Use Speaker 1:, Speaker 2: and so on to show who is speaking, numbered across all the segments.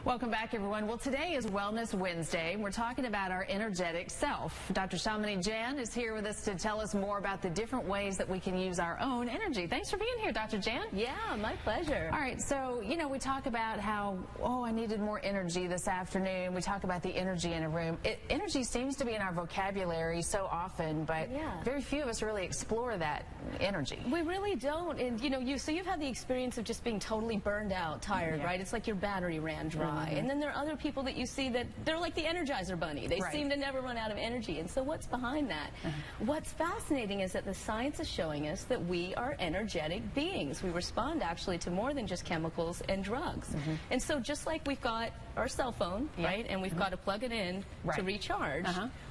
Speaker 1: Welcome back, everyone. Well, today is Wellness Wednesday. We're talking about our energetic self. Dr. Shamini Jan is here with us to tell us more about the different ways that we can use our own energy. Thanks for being here, Dr. Jan.
Speaker 2: Yeah, my pleasure.
Speaker 1: All right, so, we talk about how, I needed more energy this afternoon. We talk about the energy in a room. Energy seems to be in our vocabulary so often, but very few of us really explore that energy.
Speaker 2: We really don't. And, you've had the experience of just being totally burned out, tired, right? It's like your battery ran dry. And then there are other people that you see that they're like the Energizer Bunny. They seem to never run out of energy. And so what's behind that? What's fascinating is that the science is showing us that we are energetic beings. We respond actually to more than just chemicals and drugs. And so just like we've got our cell phone, right, and we've got to plug it in to recharge,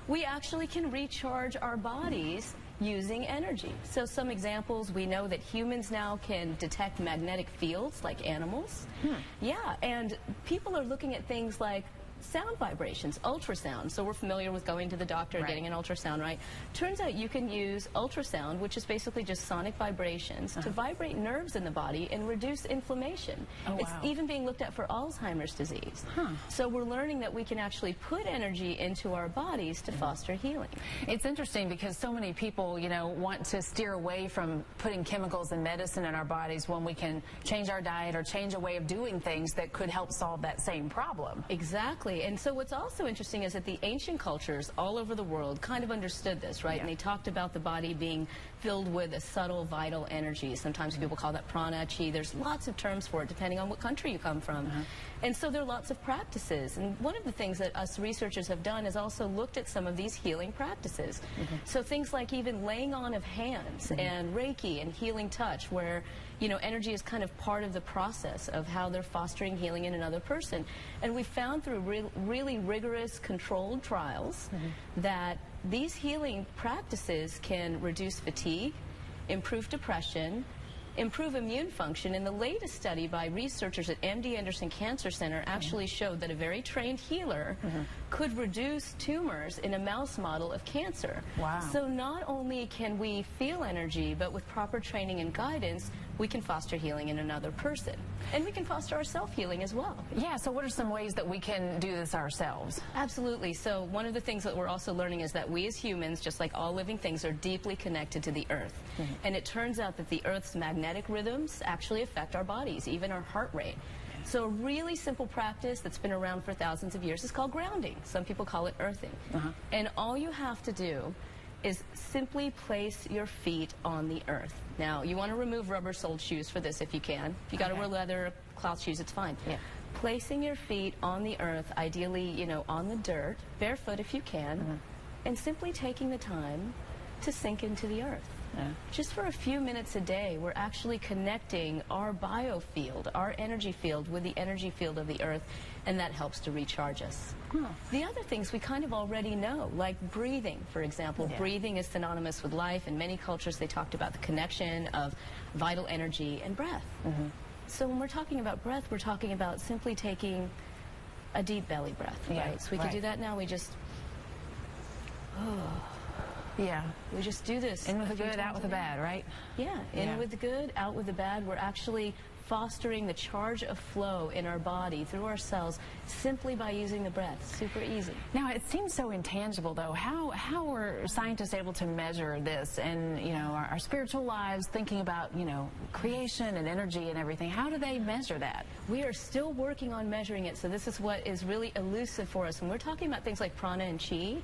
Speaker 2: we actually can recharge our bodies using energy. So some examples, we know that humans now can detect magnetic fields like animals. Yeah, and people are looking at things like sound vibrations, ultrasound. So we're familiar with going to the doctor and getting an ultrasound, right? Turns out you can use ultrasound, which is basically just sonic vibrations, to vibrate nerves in the body and reduce inflammation. It's even being looked at for Alzheimer's disease. So we're learning that we can actually put energy into our bodies to foster healing.
Speaker 1: It's interesting because so many people, want to steer away from putting chemicals and medicine in our bodies when we can change our diet or change a way of doing things that could help solve that same problem.
Speaker 2: Exactly. And so what's also interesting is that the ancient cultures all over the world kind of understood this, right? And they talked about the body being filled with a subtle vital energy. Sometimes people call that prana, chi. There's lots of terms for it depending on what country you come from. And so there are lots of practices. And one of the things that us researchers have done is also looked at some of these healing practices. So things like even laying on of hands and Reiki and healing touch, where energy is kind of part of the process of how they're fostering healing in another person. And we found through really rigorous controlled trials that these healing practices can reduce fatigue, improve depression, improve immune function. And the latest study by researchers at MD Anderson Cancer Center actually showed that a very trained healer could reduce tumors in a mouse model of cancer. So not only can we feel energy, but with proper training and guidance, we can foster healing in another person. And we can foster our self-healing as well.
Speaker 1: Yeah, so what are some ways that we can do this ourselves?
Speaker 2: Absolutely. So one of the things that we're also learning is that we as humans, just like all living things, are deeply connected to the earth. And it turns out that the earth's magnetic rhythms actually affect our bodies, even our heart rate. So a really simple practice that's been around for thousands of years is called grounding. Some people call it earthing. And all you have to do is simply place your feet on the earth. Now, you want to remove rubber-soled shoes for this if you can. If you got to wear leather cloth shoes, it's fine. Placing your feet on the earth, ideally, on the dirt, barefoot if you can, and simply taking the time to sink into the earth. Just for a few minutes a day, we're actually connecting our biofield, our energy field, with the energy field of the earth, and that helps to recharge us. The other things we kind of already know, like breathing, for example. Breathing is synonymous with life. In many cultures, they talked about the connection of vital energy and breath. So when we're talking about breath, we're talking about simply taking a deep belly breath, right? So we can do that now. We just... we just do this.
Speaker 1: In with the good, out with the bad, right?
Speaker 2: In with the good, out with the bad. We're actually fostering the charge of flow in our body through our cells simply by using the breath. Super easy.
Speaker 1: Now, it seems so intangible, though. How are scientists able to measure this in, our spiritual lives, thinking about, creation and energy and everything? How do they measure that?
Speaker 2: We are still working on measuring it, so this is what is really elusive for us. When we're talking about things like prana and chi,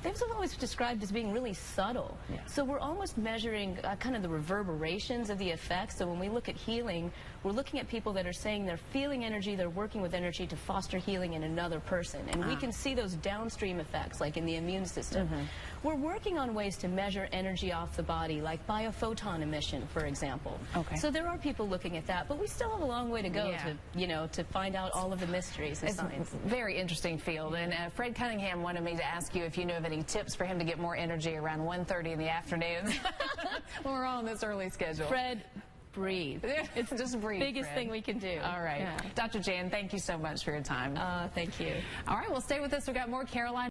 Speaker 2: they've always described as being really subtle. So we're almost measuring kind of the reverberations of the effects. So when we look at healing, we're looking at people that are saying they're feeling energy, they're working with energy to foster healing in another person. And we can see those downstream effects, like in the immune system. We're working on ways to measure energy off the body, like biophoton emission, for example. So there are people looking at that, but we still have a long way to go to find out all of the mysteries of science.
Speaker 1: It's a very interesting field. And Fred Cunningham wanted me to ask you if you know of any tips for him to get more energy around 1:30 in the afternoon when we're all on this early schedule.
Speaker 2: Fred, breathe.
Speaker 1: It's just breathe.
Speaker 2: Biggest thing we can do.
Speaker 1: All right. Dr. Jan, thank you so much for your time.
Speaker 2: Thank you.
Speaker 1: All right, well, stay with us. We've got more Caroline.